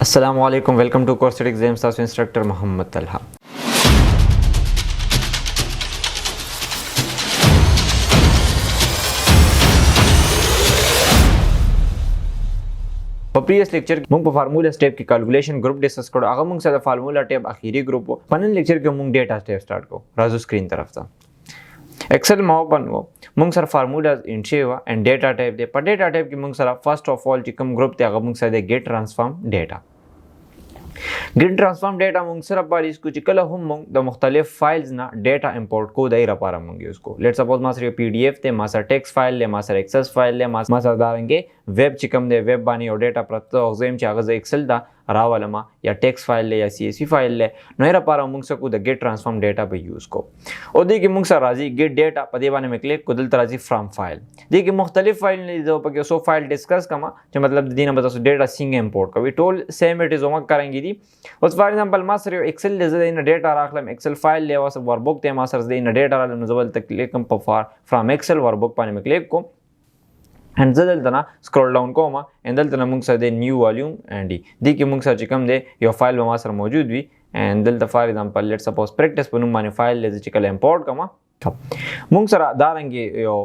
Assalamu alaikum, welcome to Course Exams Tasu Instructor Muhammad Talha. په پریویس لیکچر کې موږ په فارمولا سټیپ کې کیلکولیشن ګروپ ډیسکس کړو. هغه موږ سره فارمولا ټیب اخیری ګروپ وو. په نن لیکچر کې موږ ډیټا سټیپ سٹارټ کوو. راځو سکرین طرف ته. ایکسل ما اوپن وو. موږ سره فارمولا انشي وا and ډیټا ټیب دی. په ډیټا ټیب کې موږ سره فرست اف اول چې کوم ګروپ دی هغه موږ سره د گیټ ټرانسفارم ډیټا. ګیټ ټرانسفارم ډیټا موږ سره پالیس کو چې کله هم موږ د مختلف فایلز نه ډیټا امپورټ کو دای لپاره موږ یوز کو. لیټس سپوز ما سره پی ډی اف ته، ما سره ټیکست فایل له، ما سره ایکسس فایل له، ما سره دارنګي ویب چې کوم دی ویب باندې او ډیټا پرته او زم چې هغه ایکسل دا راولم یا ټیکست فایل له یا سی اس وی فایل له نو یې لپاره موږ سره کو د ګیټ ټرانسفارم ډیټا به یوز کو. او دې کې موږ سره راځي ګیټ ډیټا په دې باندې مې کلیک کو دلته راځي فرام فایل. دې کې مختلف فایل نه دي په کې سو فایل ډیسکس کما چې مطلب د دې نه به تاسو ډیټا څنګه امپورټ کوي ټول سیم اټ از اومک کارانګي دي. اوس فار ایگزامپل ما سره ایکسل دې نه ډیټا راخلم، ایکسل فایل له واسه وربوک ته ما سره دې نه ډیټا راخلم نو زبل ته کلیک کوم په فرام ایکسل وربوک باندې مې کلیک کوم and دلته نه سکرول ډاون کوم and دلته نه موږ سره د نیو والیوم and دې کې موږ سره چې کوم دی یو فایل به ما سره موجود وي and دلته فار ایگزامپل لیټس سپوز پریکټس په نوم باندې فایل لږ چې کله امپورټ کوم موږ سره دا رنګ یو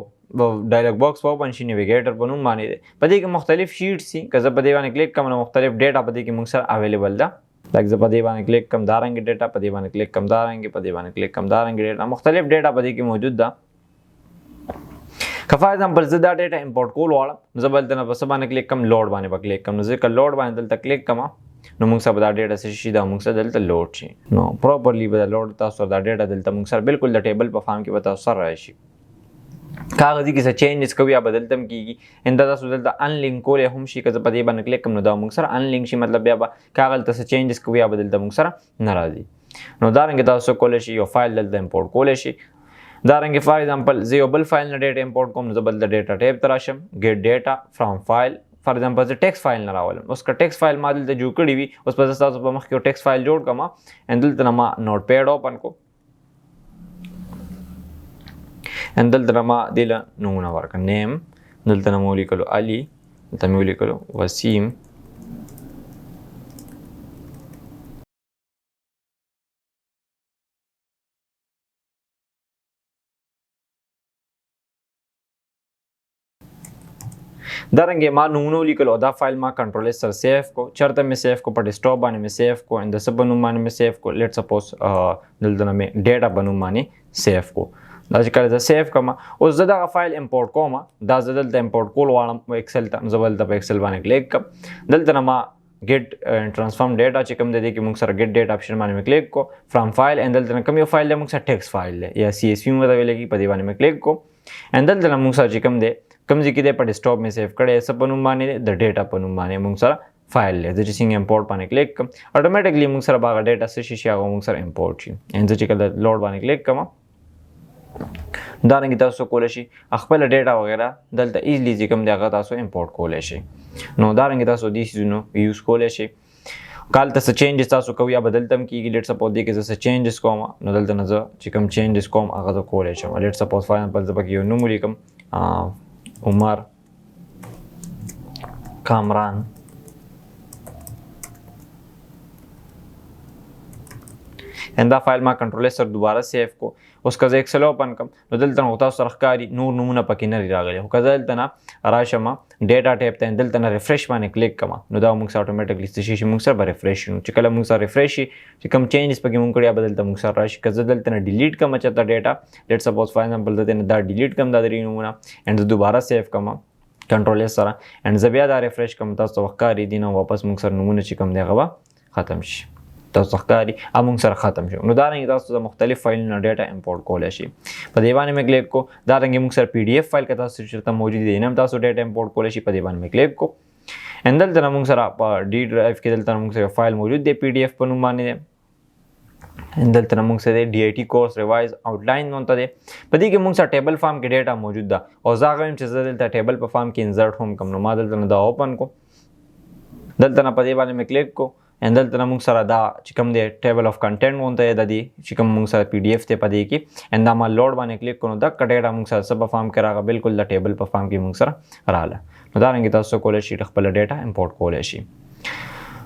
ډایلوګ باکس اوپن شي نیویګیټر په نوم باندې په دې کې مختلف شیټس سي که زه په دې باندې کلیک کوم نو مختلف ډیټا په دې کې موږ سره اویلیبل ده. لکه زه په دې باندې کلیک کوم دا رنګ ډیټا، په دې باندې کلیک کوم دا رنګ، په دې باندې کلیک کوم دا رنګ ډیټا، مختلف ډیټا په دې کې موجود ده. که فار ایگزامپل زه دا ډیټا امپورټ کول غواړم زه بل نه بس باندې کلیک کوم لوډ باندې به کلیک کوم نو ځکه لوډ باندې دلته کلیک کوم نو موږ سره دا ډیټا څه شي دا موږ سره دلته لوډ شي نو پراپرلی به لوډ تاسو دا ډیټا دلته موږ سره بالکل د ټیبل په فارم کې به تاسو سره راشي. کاغذي کې څه چینجز کوي یا بدلتم کیږي انده تاسو دلته ان لینک کولې هم شي که زه په دې باندې کلیک کوم نو دا موږ سره ان لینک شي مطلب بیا به کاغذ ته څه چینجز کوي یا بدلته موږ سره ناراضي نو دا رنګ تاسو کولای شي یو فایل دلته امپورټ کولای شي. دا رنګ فار ایگزامپل زه یو بل فایل نه ډیټا امپورټ کوم نو زه بل د ډیټا ټیب ته راشم ګیټ ډیټا فرام فایل فار ایگزامپل زه ټیکست فایل نه راولم. اوس که ټیکست فایل ما دلته جوړ کړی وي اوس په تاسو په مخ کې یو ټیکست فایل جوړ کما ان دلته ما نوټ پیډ اوپن کو ان دلته ما دله نمونه ورک نیم دلته مو لیکلو علي دلته مو لیکلو وسیم دا رنګه ما نمونه لیکلو دا فایل ما کنټرول سره سیف کو چرته مې سیف کو په ډیسکټاپ باندې مې سیف کو اند سب بنو باندې مې سیف کو لیټ سپوز دلته مې ډیټا بنو باندې سیف کو دا چې کله زه سیف کوم اوس زه دا فایل امپورټ کوم دا زه دلته امپورټ کول غواړم ایکسل ته زبل ته ایکسل باندې کلیک کوم دلته ما ګیټ ټرانسفارم ډیټا چې کوم د دې کې موږ سره ګیټ ډیټا اپشن باندې کلیک کو فرام فایل اند دلته کوم یو فایل موږ سره ټیکست فایل یا سی اس وی مته ویلګي په دې باندې کلیک کو اند دلته موږ سره چې کوم دی کوم ځکه د په ډیسکټاپ مې سیف کړی سب په نوم باندې د ډیټا په نوم باندې موږ سره فایل لري چې څنګه امپورټ باندې کلیک کوم اتوماتیکلی موږ سره باغ ډیټا څه شي هغه موږ سره امپورټ شي ان چې کله لوډ باندې کلیک کوم دا رنګ تاسو کولای شي خپل ډیټا وغیرہ دلته ایزلی چې کوم دی هغه تاسو امپورټ کولای شي نو دا رنګ تاسو دې سيزونو یوز کولای شي. کال ته چینجز تاسو کوي یا بدلتم کیږي لیټ سپوز دې کې څه چینجز کوم نو دلته نه چې کوم چینجز کوم هغه زه کولای شم. لیټ سپوز فار ایگزامپل زه پکې یو نوم لیکم عمر کامران اندا فایل ما کنټرول سره دوباره سیف کو اوس که زه ایکسل اوپن کوم نو دلته نو تاسو سره ښکاري نور نمونه پکې نه راغلي خو که زه دلته نه راشم ډیټا ټیب ته دلته نه ریفریش باندې کلیک کوم نو دا موږ سره اتوماتیکلی څه شي موږ سره به ریفریش شي چې کله موږ سره ریفریش شي چې کوم چینجز پکې موږ کړی بدلته موږ سره راشي که زه دلته نه ډیلیټ کوم چاته ډیټا لیټ سپوز فار ایگزامپل دلته نه دا ډیلیټ کوم دا درې نمونه اند دوباره سیف کوم کنټرول سره اند زه بیا دا ریفریش کوم تاسو ښکاري دي نو واپس موږ سره نمونه چې کوم دی هغه ختم شي تاسو ښکاري موږ سره ختم شو نو دا رنګ تاسو د مختلف فایلونو ډیټا امپورټ کولای شي. په دې باندې مې کلیک کو دا رنګ موږ سره پی ډی اف فایل که تاسو چیرته موجود دي نم تاسو ډیټا امپورټ کولای شي په دې باندې مې کلیک کو اند دلته موږ سره په ډی ډرایو کې دلته موږ سره فایل موجود دی پی ډی اف په نوم باندې اند دلته موږ سره ډی ای ټی کورس ریوایز آوټلاین مونته دی په دې کې موږ سره ټیبل فارم کې ډیټا موجود ده او زه غواړم چې زه دلته ټیبل په فارم کې انسرټ هم کوم نو ما دلته دا اوپن کو دلته په دې باندې مې کلیک کو اند دلته موږ سره دا چې کوم دی ټیبل اف کنټینټ مونته د دې چې کوم موږ سره پی ډی اف ته پدې کې اند ما لوډ باندې کلیک کړو دا ډیټا موږ سره سب فارم کې راغی بالکل د ټیبل په فارم کې موږ سره رااله نو دا رنګ تاسو کولای شئ خپل ډیټا امپورټ کولای شئ.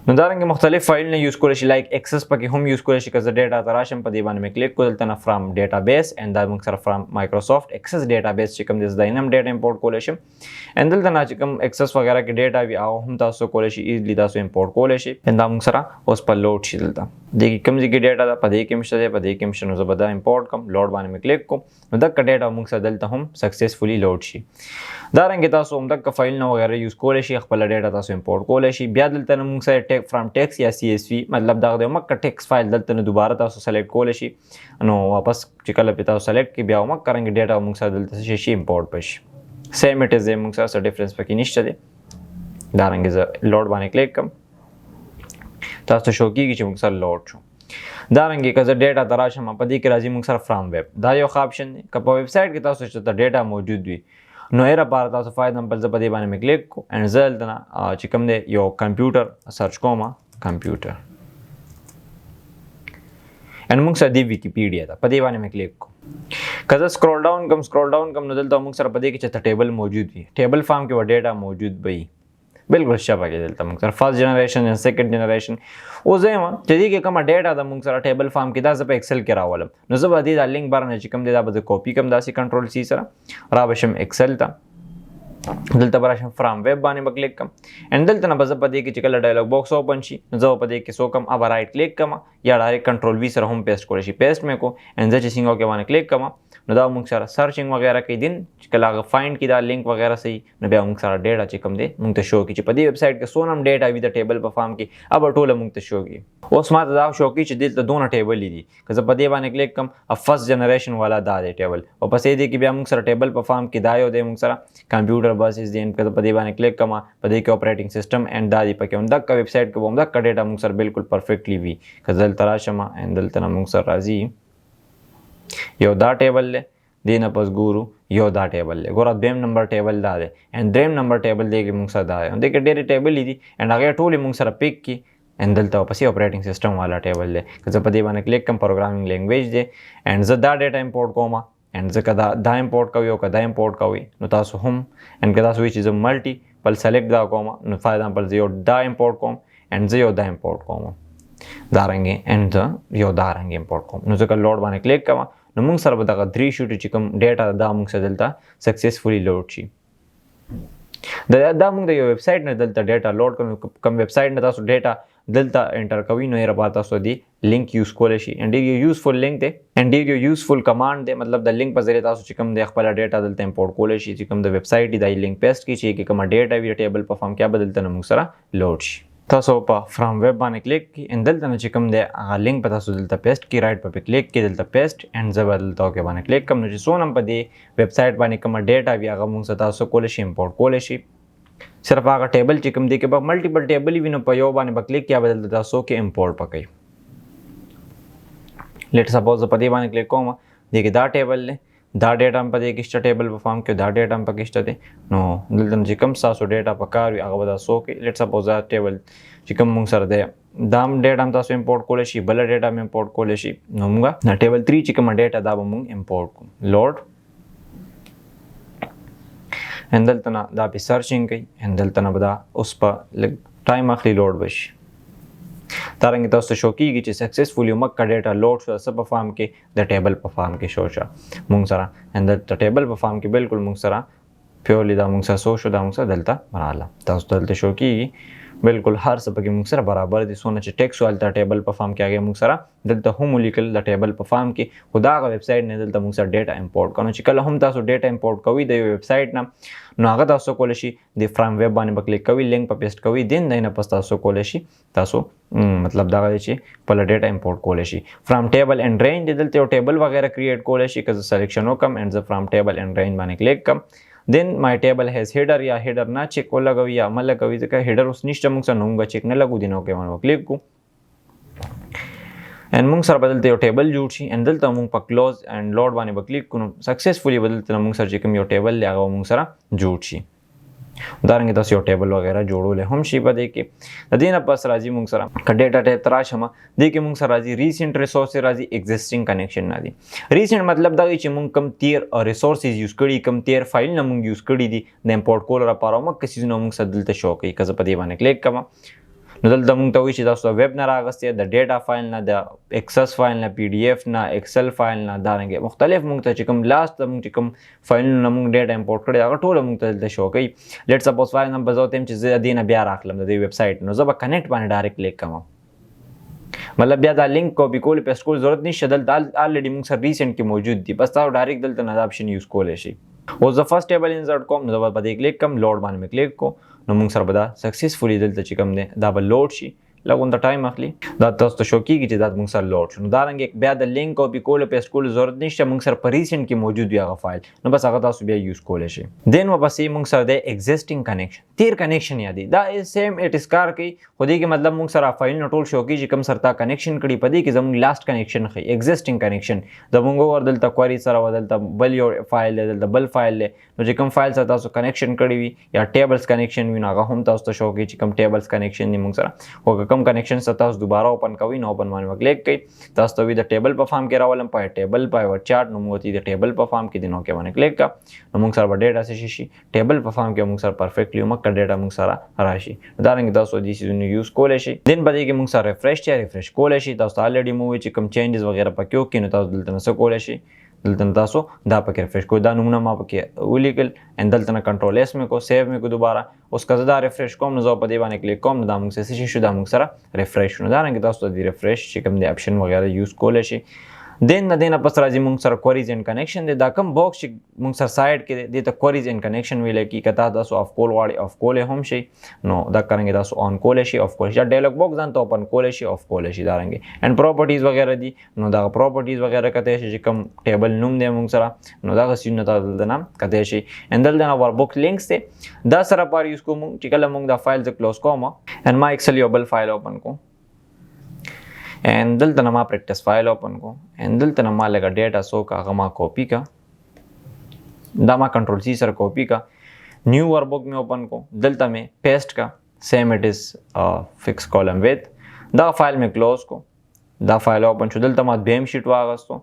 نو دا رنګ مختلف فایلونه یوز کولی شي لایک ایکسس پکې هم یوز کولی شي که زه ډیټا ته راشم په دې باندې مې کلیک کړو دلته نه فرام ډیټابیس اینډ دا موږ سره فرام مایکروسافټ ایکسس ډیټابیس چې کوم دی زه دا هم ډیټا امپورټ کولی شم اینډ دلته نه چې کوم ایکسس وغیره کې ډیټا وي هغه هم تاسو کولی شي ایزلی تاسو امپورټ کولی شي اینډ دا موږ سره اوس په لوډ شي دلته دې کې کوم ځای کې ډیټا ده په دې کې مشته دی په دې کې مشته نو زه به دا امپورټ کوم لوډ باندې مې کلیک کوم نو دغه ډیټا موږ سره دلته هم سکسسفولي لوډ شي دا رنګ تاسو هم دغه فایلونه وغیره یوز کولی شي خپل ډیټا تاسو امپورټ کولی شي بیا دلته نه موږ سره ټیک فرام ټیکس یا CSV مطلب دا د مکه ټیکس فایل دلته نه دوباره تاسو سلیکټ کولی شي نو واپس چې کله په تاسو سلیکټ کې بیا مکه رنګ ډیټا موږ سره دلته شي امپورټ پشي سیم اټ از موږ سره ډیفرنس پکې نشته دی دا رنګ زه لوډ باندې کلیک کوم تاسو شو کیږي چې موږ سره لوډ شو دا رنګ که زه ډیټا ته راشم په دې کې راځي موږ سره فرام ویب دا یو ښه آپشن دی که په ویب سایټ کې تاسو چې ډیټا موجود وي نو هر بار تاسو فار ایگزامپل زه په دې باندې مې کلیک کوم اینډ زه دلته نه چې کوم دی یو کمپیوټر سرچ کوم کمپیوټر اینډ موږ سره دی ویکیپیډیا ده په دې باندې مې کلیک کوم که زه سکرول ډاون کوم نو دلته موږ سره په دې کې چې ټیبل موجود وي ټیبل فارم کې و ډیټا موجود وي بالکل شابه کې دلته موږ سره فرست جنریشن یا سیکنډ جنریشن اوس زه یم چې دې کې کومه ډیټا ده موږ سره ټیبل فارم کې دا زه په ایکسل کې راولم نو زه به دې دا لینک بار نه چې کوم دی دا به زه کاپي کوم داسې کنټرول سی سره را بشم ایکسل ته دلته به راشم فرام ویب باندې به کلیک کوم اینډ دلته نه به زه په دې کې چې کله ډایلاګ باکس اوپن شي نو زه په دې کې څو کوم اب رایټ کلیک کوم یا ډایرکټ کنټرول وی سره هم پیسټ کولی شي پیسټ مې کو اینډ زه چې څنګه کې باندې کلیک کوم نو دا موږ سره سرچینګ وغیره کوي دین چې کله هغه فایند کړي دا لینک وغیره صحیح نو بیا موږ سره ډیټا چې کوم دی موږ ته شو کړي چې په دې ویب سایټ کې څونه هم ډیټا وي د ټیبل په فارم کې اب ټوله موږ ته شو کړي اوس ما ته دا شو کړي چې دلته دونه ټیبل دي که زه په دې باندې کلیک کوم فرست جنریشن والا دا دی ټیبل او پسې دې کې بیا موږ سره ټیبل په فارم کې دا یو دی موږ سره کمپیوټر بسز دی که په دې باندې کلیک کوم په دې کې اپریټینګ سیسټم اینډ دا دی پکې هم دغه ویب سایټ کې به هم دغه ډیټا موږ سره بالکل پرفیکټلی وي که دلته راشم اینډ دلته نه موږ سره راځي یو دا ټیبل دی دې نه پس ګورو یو دا ټیبل دی ګوره دویم نمبر ټیبل دا دی اینډ دریم نمبر ټیبل دی کې موږ سره دا دی دې کې ډېرې ټیبل دي اینډ هغې ټولې موږ سره پیک کړي اینډ دلته پسې اپریټینګ سیسټم والا ټیبل دی که زه په دې باندې کلیک کوم پروګرامینګ لینګویج دی اینډ زه دا ډیټا امپورټ کوم اینډ زه که دا امپورټ کوي او که دا امپورټ کوي نو تاسو هم اینډ که تاسو وایي چې زه ملټي پل سلیکټ دا کوم نو فار ایگزامپل زه یو دا امپورټ کوم اینډ زه یو دا امپورټ کوم دا رنګې اینډ زه یو دا رنګ امپورټ کوم نو زه که لوډ باندې کلیک کوم نو موږ سره به دغه 3 شوټ چې کوم ډیټا دا موږ سره دلته سکسسفولي لوډ شي دا موږ د یو ویب سایټ نه دلته ډیټا لوډ کوم ویب سایټ نه تاسو ډیټا دلته انټر کوئ نو یې رابطه تاسو دی لینک یوز کولی شي اینډ ډېر یو یوزفل لینک دی اینډ ډېر یو یوزفل کمانډ دی مطلب د لینک په ذریعه تاسو چې کوم دی خپله ډیټا دلته امپورټ کولی شي چې کوم د ویب سایټ دی دا لینک پیسټ کړي چې کومه ډیټا وي ټیبل په فارم کې به دلته نه موږ سره لوډ شي تاسو په فرام ویب باندې کلیک کړئ ان دلته نه چې کوم دی هغه لینک په تاسو دلته پیسټ کړئ رایټ په کلیک کړئ دلته پیسټ اینډ زه به دلته اوکې باندې کلیک کوم نو چې څونه په دې ویب سایټ باندې کومه ډیټا وي هغه موږ تاسو کولی شي امپورټ کولی شي صرف هغه ټیبل چې کوم دی کې به ملټیپل ټیبل وي نو په یو باندې به کلیک یا به دلته تاسو کې امپورټ پکوي لیټ سپوز په دې باندې کلیک کوم دې کې دا ټیبل دی دا ډیټا هم په دې کې شته ټیبل په فارم کې دا ډیټا هم پکې شته دی نو دلته چې کوم تاسو ډیټا په کار وي هغه به تاسو کې لیټ سپوز دا ټیبل چې کوم موږ سره دی دا هم ډیټا هم تاسو امپورټ کولی شي بله ډیټا هم امپورټ کولی شي نو موږ دا ټیبل 3 چې کومه ډیټا دا به موږ امپورټ کوو لوډ ان دلته نه دا به سرچینګ کوي ان دلته نه به دا اوس په لږ ټایم اخلي لوډ بشي دا رنګ تاسو شو کیږي چې سکسسفولي مکه ډیټا لوډ شو سب په فارم کې د ټیبل په فارم کې شو مونږ سره ان د ټیبل په فارم کې بالکل مونږ سره پیورلی دا مونږ سره شو دا مونږ سره دلته رااله تاسو دلته شو کیږي بالکل هر څه پکې موږ سره برابر دي څونه چې ټیکس والته ټیبل په فارم کې هغې موږ سره دلته هم ولیکل د ټیبل په فارم کې خو دا هغه ویب سایټ نه دلته موږ سره ډیټا امپورټ کړو چې کله هم تاسو ډیټا امپورټ کوئ د یو ویب سایټ نه نو هغه تاسو کولی شي د فرام ویب باندې به کلیک کوئ لینک په پیسټ کوئ دین دی نه پس تاسو کولی شي تاسو مطلب دغه دی چې خپله ډیټا امپورټ کولی شي فرام ټیبل اینډ رینج دلته یو ټیبل وغیره کریټ کولی شي که زه سلیکشن وکړم اینډ زه فرام ټیبل اینډ رینج باندې کلیک کړم then my table has header یا header نه چیک ولګوي یا عمل لګوي ځکه header اوس نشته موږ سره نومګه چیک نه لګو دی نو کې باندې کلیک کو and موږ سره بدلته یو ټیبل جوړ شي and دلته موږ په کلوز and لوډ باندې به کلیک کوو سکسسفولي بدلته موږ سره چې کوم یو ټیبل دی هغه موږ سره جوړ شي دارنګه تاسو یو ټیبل وغیرہ جوړول هم شي په دې کې د دې نه پس راځي موږ سره ک ډیټا ټیب تر شمه دې کې موږ سره راځي ریسنت ریسورس راځي ایگزیسټینګ کنیکشن نه دي ریسنت مطلب دا چې موږ کم تیر ریسورسز یوز کړي کم تیر فایل نه موږ یوز کړي دي د امپورټ کول لپاره موږ کسي نه موږ سره دلته شو کوي که زه په دې باندې کلیک کوم نو دلته مونږ ته وایي چې تاسو د ویب نه راغستې د ډیټا فایل نه د ایکسس فایل نه پی ډي ایف نه ایکسل فایل نه دارنګه مختلف مونږ ته چې کوم لاست مونږ چې کوم فایلونه مونږ ډیټا امپورټ کړی هغه ټول مونږ ته دلته شو کوي. لیټ سپوز فار ایگزامپل زه ته چې زه دینه بیا راخلم د دې ویب سایټ نو زه به کنیکټ باندې ډایرکټ کلیک کوم مطلب بیا دا لینک کاپی کول پیسټ کول ضرورت نشته دلته الریډي مونږ سره ریسنټ کې موجود دي بس تاسو ډایرکټ دلته نه آپشن یوز کولای شي. اوس د فرست ټیبل انسرټ کوم نو دا به دې کلیک کوم لوډ باندې مې کلیک کو نو مونږ سره به دا سکسسفولي دلته چې کوم دی دا به لوډ شي لګون د ټایم اخلي دا تاسو ته شو کیږي چې دا مونږ سره لوډ شو. نو دا رنګ بیا د لینک کاپی کول پیسټ کول ضرورت نشته مونږ سره په ریسنټ کې موجود وي هغه فایل نو بس هغه تاسو بیا یوز کولای شي. دین ورپسې مونږ سره د ایگزیسټینګ کنیکشن تیر کنیکشن یادي دا سیم اټ اس کار کوي خو دې کې مطلب مونږ سره فایل نه ټول شو کیږي چې کوم سره تا کنیکشن کړي پدې کې زموږ لاست کنیکشن خي ایگزیسټینګ کنیکشن د مونږ ور دلته کوری سره ودلته بل یو فایل دلته بل فایل نو چې کوم فایل سره تاسو کنیکشن کړی وي یا ټیبلز کنیکشن وي نو هغه هم تاسو ته شو کیږي چې کوم ټیبلز کنیکشن دی مونږ سره او کوم کنیکشن سره تاسو دوباره اوپن کوئ نو اوپن باندې کلیک کړئ تاسو ته د ټیبل په فارم کې راولم په ټیبل په ور چارت نو موږ ته د ټیبل په فارم کې د نو کې باندې کلیک کا نو موږ سره ډیټا شي ټیبل په فارم کې موږ سره پرفیکټلی مکه ډیټا موږ سره راشي دا رنګ تاسو د سیزونو یوز کولای شي. دین په دې کې موږ سره ریفریش کولای شي تاسو الریډي مو چې کوم چینجز وغیرہ پکې وکړئ نو تاسو دلته نه کولای شي دلته تاسو دا پکې ریفریش کوئ دا نمونه ما پکې ولیکل ان دلته نه کنټرول اس مې کو سیو مې کو دوباره اوس که زه دا ریفریش کوم نو زه په دې باندې کلیک کوم نو دا موږ سره شي دا موږ سره ریفریش نو دا رنګ تاسو د ریفریش چې کوم دی اپشن وغیرہ یوز کولای شي. دین نه پس راځي موږ سره کوریز اینڈ کنیکشن دی دا کوم باکس چې موږ سره سایډ کې دی ته کوریز اینڈ کنیکشن ویل کی کته تاسو اف کول واړی اف کول هم شي نو دا څنګه تاسو آن کول شي اف کول شي ډایلوګ باکس ځان ته اوپن کول شي اف کول شي دا رنګ اینڈ پراپرټیز وغیرہ دي نو دا پراپرټیز وغیرہ کته شي چې کوم ټیبل نوم دی موږ سره نو دا غسینه تاسو د نام کته شي اند دل نه ور بوکس لینکس ته دا سره پار یوز کوم چې کله موږ دا فایل ز کلوز کوم ان ما ایکسل یو بل فایل اوپن کوم and دلته نه ما پریکټس فایل اوپن کو and دلته نه ما لګا ډیټا سو کا هغه ما کاپی کا دا ما کنټرول سی سره کاپی کا نیو ورک میں اوپن کو دلته میں پیسٹ کا سیم اٹ از فکس کالم ویت دا فایل میں کلوز کو دا فایل اوپن شو دلته ما بیم شیټ واغستو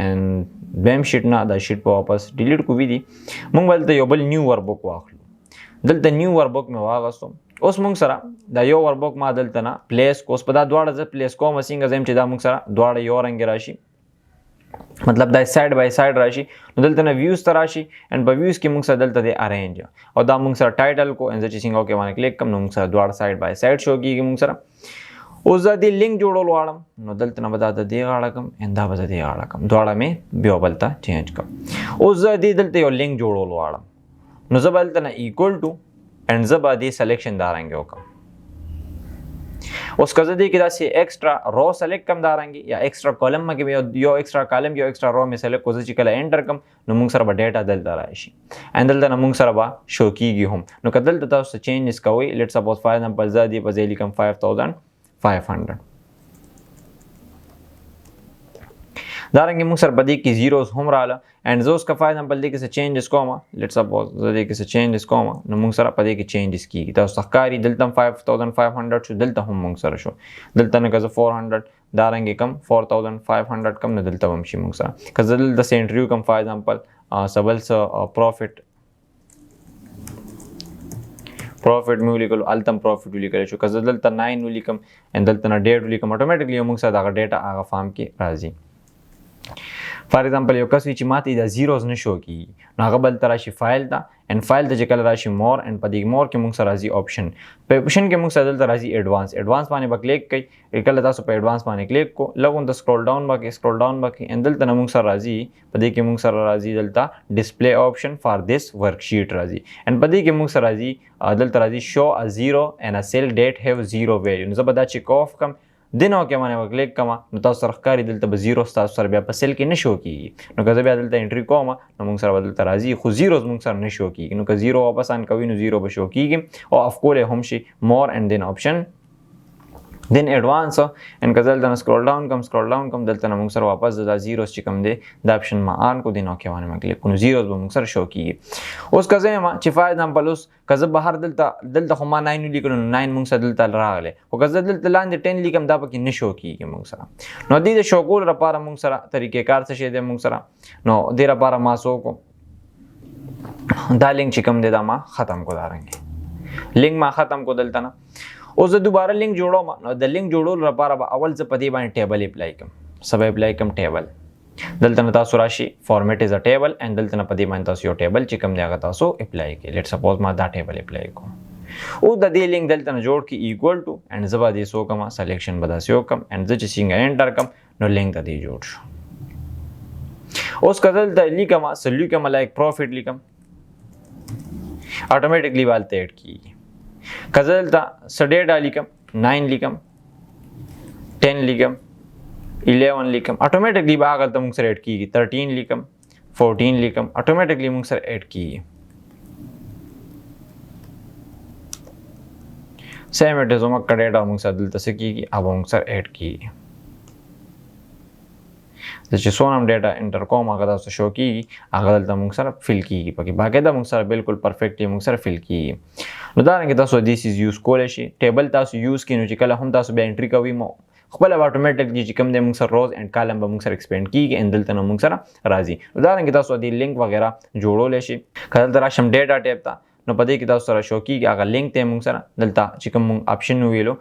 and بیم شیټ نه دا شیټ په واپس ډیلیټ کو وی دي مونږ ولته یو بل نیو ورک واخلو دلته نیو ورک میں واغستو اوس مونږ سره دا یو ورک ما دلته نه پلیس کو اوس په دا دواړه ز پلیس کوم څنګه زم چې دا مونږ سره دواړه یو رنگ راشي مطلب دا سایډ بای سایډ راشي نو دلته نه ویوز تر راشي ان په ویوز کې مونږ سره دلته دی ارینج او دا مونږ سره ټایټل کو ان چې څنګه کې باندې کلیک کوم نو مونږ سره دواړه سایډ بای سایډ شو کیږي مونږ سره اوس دا دی لینک جوړول واړم نو دلته نه بدا د دی غاړه کوم ان دا بدا دی غاړه کوم دواړه مې بیا بلته چینج کوم اوس دا دی دلته یو لینک جوړول واړم نو زبلته نه ایکوال ټو and زبا دی سلیکشن دارنګ وکم اوس کزه دی کې دا سی ایکسترا رو سلیکټ کم دارنګ یا ایکسترا کالم مګ یو ایکسترا کالم یو ایکسترا رو می سلیکټ کوزه چې کله انټر کم نو موږ سره به ډیټا دلته راشي اند دلته موږ سره به شو کیږي هم نو کدل تاسو چینجز کوي لیټس سپوز فار ایگزامپل زادي په ځای لیکم 5500 دا رنګ موږ سره بدی کې زیروز هم رااله and زوس کا فار ایگزامپل دې کې څه چینجز کوم لیټس سپوز دې کې څه چینجز کوم نو موږ سره پدې کې چینجز کیږي تاسو ښکاری دلته 5500 شو دلته هم موږ سره شو دلته نه که 400 دا رنګ کم 4500 کم نه دلته هم شي موږ سره که دلته سنټریو کم فار ایگزامپل سبل س پروفټ مې ولیکلو التم پروفټ ولیکل شو که دلته 9 ولیکم ان دلته نه 1.5 ولیکم اتوماتیکلی موږ سره دا ډیټا هغه فارم کې راځي. فار ایگزامپل یو کس وی چې ماته دا زیروز نشو کی نو هغه بل تراشي فایل دا ان فایل ته چې کله راشي مور ان په دې مور کې موږ سره راځي آپشن په آپشن کې موږ سره دلته راځي ایڈوانس باندې به کلیک کړئ کله تاسو په ایڈوانس باندې کلیک کو لګون د سکرول ډاون باندې ان دلته موږ سره راځي په دې کې موږ سره راځي دلته ډسپلی آپشن فار دیس ورک شیټ راځي ان په دې کې موږ سره راځي دلته راځي شو ا زیرو ان ا سیل ډیټ هاف زیرو ویلیو نو زبدا چې کوف کم دنو کې باندې کلیک کما نو تاسو سره ښکاری دلته به زیرو تاسو سره بیا په سیل کې نشو کیږي نو که زه بیا دلته انټری کوم نو موږ سره دلته راځي خو زیروز موږ سره نشو کیږي نو که زیرو واپس ان کوي نو زیرو به شو کیږي او اف کول هم شي مور اند دین آپشن دین ایڈوانس ان که دلته سکرول ډاون کم دلته موږ سره واپس د زیروز چې کوم دی دا آپشن ما آن کو دینو کې باندې کلیک کو نو زیروز به موږ سره شو کیږي اوس که زه ما چې فار ایگزامپل اوس که زه بهر دلته خو ما 9 لیکلو 9 موږ سره دلته راغله او که زه دلته لاندې 10 لیکم دا پکې نشو کیږي موږ سره نو دې شو کول لپاره موږ سره طریقې کار څه شي دی موږ سره نو دې لپاره ما سو کو دا لینک چې کوم دی دا ما ختم کو دارنګ لینک ما ختم کو دلته نه اوس زه دوباره لینک جوړوم. نو د لینک جوړولو لپاره به اول زه په دې باندې ټیبل اپلای کوم. سبا اپلای کوم ټیبل. دلته نه تاسو راشي فارمیټ از ا ټیبل اند دلته نه په دې باندې تاسو یو ټیبل چې کوم دی هغه تاسو اپلای کړئ. لیټ سپوز ما دا ټیبل اپلای کوم. او د دې لینک دلته نه جوړ کی ایکوال ټو اند زه به دې سو کوم سلیکشن به داسې وکم اند زه چې څنګه انټر کوم نو لینک د دې جوړ شو. اوس که دلته لیکم سلیو کوم لایک پروفیټ لیکم اتوماتیکلی والته اډ کیږي. که دلته سډیټا لیکم 9 لیکم 10 لیکم 11 لیکم اتوماتیکلی به هغه ته موږ سره اډ کیږي. 13 لیکم 14 لیکم اتوماتیکلی موږ سره اډ کیږي. سیم اټ از موږ کډیټا موږ سره دلته څه کیږي او موږ سره اډ کیږي. د چې سونم ډیټا انټر کوم هغه تاسو شو کیږي هغه دلته موږ سره فل کیږي. پکې باقاعده موږ سره بالکل پرفیکټلی موږ سره فل کیږي. نو دا رنګه تاسو دیس از یوز کولای شي. ټیبل تاسو یوز کینو چې کله هم تاسو به انټری کوي مو خپل اتوماتیکلی چې کوم د موږ سره روز اند کالم به موږ سره ایکسپینډ کیږي اند دلته نو موږ سره راځي. نو دا رنګه تاسو د لینک وغیرہ جوړولای شي. کله دلته راشم ډیټا ټیب ته نو په دې کې تاسو سره شو کیږي هغه لینک ته موږ سره دلته چې کوم آپشن ویلو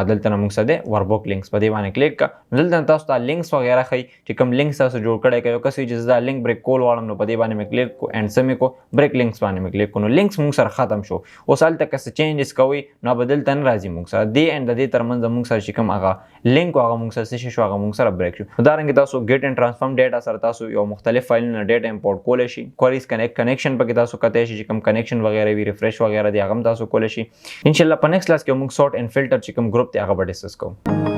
دلته نه موږ سره د ورکبوک لینکس په دې باندې کلیک کړه. دلته تاسو ته لینکس وغیرہ خي چې کوم لینکس تاسو جوړ کړی کوي کسي چې دا لینک بریک کول واړم نو په دې باندې مې کلیک کو اند سمې کو بریک لینکس باندې مې کلیک کو نو لینکس موږ سره ختم شو. اوس هلته که چینجز کوي نو بدل تن راځي موږ سره دی اند د دې ترمنځ موږ سره چې کوم هغه لینک هغه موږ سره شو هغه موږ سره بریک شو. دا رنګ تاسو ګیټ اند ټرانسفارم ډیټا سره تاسو یو مختلف فایلونه ډیټا امپورټ کولای شي. کوریز کنیکشن پکې تاسو کته شي چې کوم کنیکشن وغیرہ وی ریفریش وغیرہ دی هغه تاسو کولای شي. ان شاء الله په نیکسټ کلاس کې موږ سورټ اند فلټر چې کوم ګروپ دی هغه به ډسکس کوو.